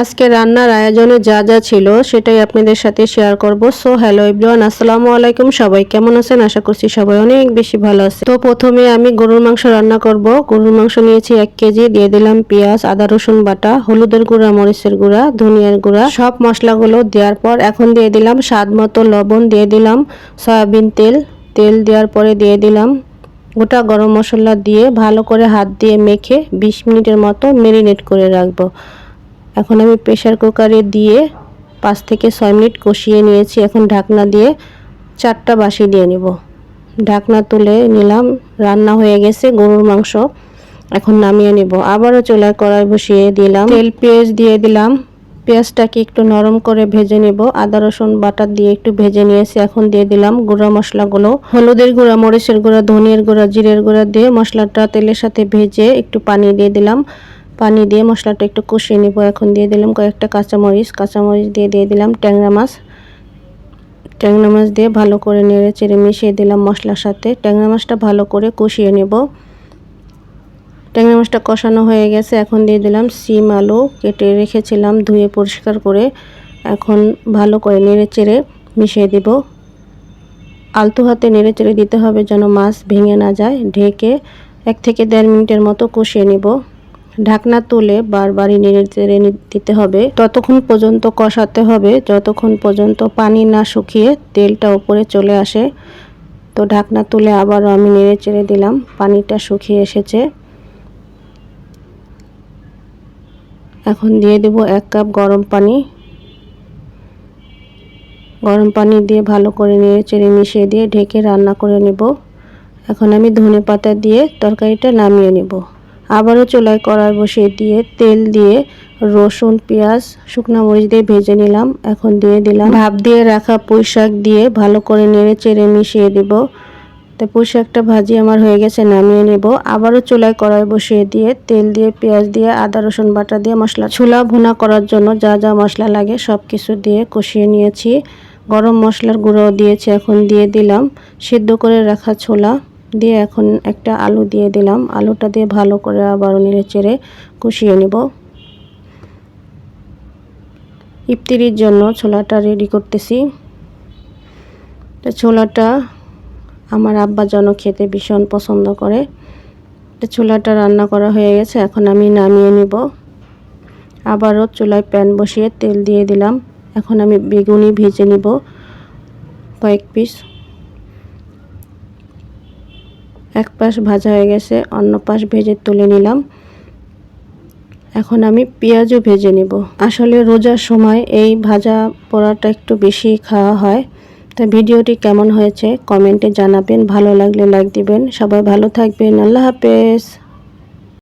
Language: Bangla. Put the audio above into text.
আজকে রান্নার আয়োজনে যা যা ছিল সেটাই আপনাদের সাথে শেয়ার করব। সো হ্যালো এভরিওয়ান, আসসালামু আলাইকুম। সবাই কেমন আছেন? আশা করছি সবাই অনেক বেশি ভালো আছে। তো প্রথমে আমি গরুর মাংস রান্না করব। গরুর মাংস নিয়েছি 1 কেজি। দিয়ে দিলাম পেঁয়াজ, আদা রসুন বাটা, হলুদের গুঁড়া, মরিচের গুঁড়া, ধনিয়ার গুঁড়া, সব মশলাগুলো দেওয়ার পর এখন দিয়ে দিলাম স্বাদ মতো লবণ, দিয়ে দিলাম সয়াবিন তেল। তেল দেওয়ার পরে দিয়ে দিলাম গোটা গরম মশলা দিয়ে ভালো করে হাত দিয়ে মেখে 20 মিনিটের মতো ম্যারিনেট করে রাখবো। এখন আমি প্রেসার কুকারে দিয়ে 5 থেকে 6 মিনিট কষিয়ে নিয়েছি। এখন ঢাকনা দিয়ে 4টা বাসি দিয়ে নিব। ঢাকনা তুলে নিলাম। রান্না হয়ে গেছে গরুর মাংস। এখন নামিয়ে নিব। আবারও চুলায় কড়াই বসিয়ে দিলাম তেল, পেঁয়াজ দিয়ে দিলাম। পেঁয়াজটাকে একটু নরম করে ভেজে নেব। আদা রসুন বাটা দিয়ে একটু ভেজে নিয়েছি। এখন দিয়ে দিলাম গুঁড়া মশলাগুলো, হলুদের গুঁড়া, মরিচের গুঁড়া, ধনিয়ার গুঁড়া, জিরের গুঁড়া দিয়ে মশলাটা তেলের সাথে ভেজে একটু পানি দিয়ে দিলাম। পানি দিয়ে মশলাটা একটু কষিয়ে নিব। এখন দিয়ে দিলাম কয়েকটা কাঁচামরিচ দিয়ে দিলাম ট্যাংরা মাছ দিয়ে ভালো করে নেড়ে চেড়ে মিশিয়ে দিলাম মশলার সাথে। ট্যাংরা মাছটা ভালো করে কষিয়ে নেব। ট্যাংরা মাছটা কষানো হয়ে গেছে। এখন দিয়ে দিলাম সিম আলু কেটে রেখেছিলাম ধুয়ে পরিষ্কার করে। এখন ভালো করে নেড়ে চেড়ে মিশিয়ে দেব। আলতো হাতে নেড়ে চেড়ে দিতে হবে যেন মাছ ভেঙে না যায়। ঢেকে 1 থেকে 1.5 মিনিটের মতো কষিয়ে নেব। ঢাকনা তুলে বারবারই নেড়ে চেড়ে দিতে হবে। ততক্ষণ পর্যন্ত কষাতে হবে যতক্ষণ পর্যন্ত পানি না শুকিয়ে তেলটা উপরে চলে আসে। তো ঢাকনা তুলে আবারও আমি নেড়ে চেড়ে দিলাম। পানিটা শুকিয়ে এসেছে। এখন দিয়ে দেব 1 কাপ গরম পানি। গরম পানি দিয়ে ভালো করে নেড়ে চেড়ে মিশিয়ে দিয়ে ঢেকে রান্না করে নেব। এখন আমি ধনেপাতা দিয়ে তরকারিটা নামিয়ে নেব। আবারও চুলায় কড়াই বসিয়ে দিয়ে তেল দিয়ে রসুন, পেঁয়াজ, শুকনো মরিচ দিয়ে ভেজে নিলাম। এখন দিয়ে দিলাম ভাপ দিয়ে রাখা পুঁইশাক দিয়ে ভালো করে নেড়ে চেড়ে মিশিয়ে দেব। তো পুঁইশাকটা ভাজি আমার হয়ে গেছে, নামিয়ে নেব। আবারও চুলায় কড়াই বসিয়ে দিয়ে তেল দিয়ে পেঁয়াজ দিয়ে আদা রসুন বাটা দিয়ে ছোলা ভুনা করার জন্য যা যা মশলা লাগে সব কিছু দিয়ে কষিয়ে নিয়েছি। গরম মশলার গুঁড়ো দিয়েছি। এখন দিয়ে দিলাম সিদ্ধ করে রাখা ছোলা দিয়ে এখন একটা আলু দিয়ে দিলাম। আলুটা দিয়ে ভালো করে আবারও নেড়ে চেড়ে কষিয়ে নেব। ইফতারির জন্য ছোলাটা রেডি করতেছি। তো ছোলাটা আমার আব্বা যেন খেতে ভীষণ পছন্দ করে। তো ছোলাটা রান্না করা হয়ে গেছে। এখন আমি নামিয়ে নিব। আবারও চুলায় প্যান বসিয়ে তেল দিয়ে দিলাম। এখন আমি বেগুনি ভেজে নিব কয়েক পিস। এক পাশ ভাজা হয়ে গেছে, অন্য পাশ ভেজে তুলে নিলাম। এখন আমি পেঁয়াজও ভেজে নেব। আসলে রোজার সময় এই ভাজা পোড়াটা একটু বেশি খাওয়া হয়। তো ভিডিওটি কেমন হয়েছে কমেন্টে জানাবেন। ভালো লাগলে লাইক দিবেন। সবাই ভালো থাকবেন। আল্লাহ হাফেজ।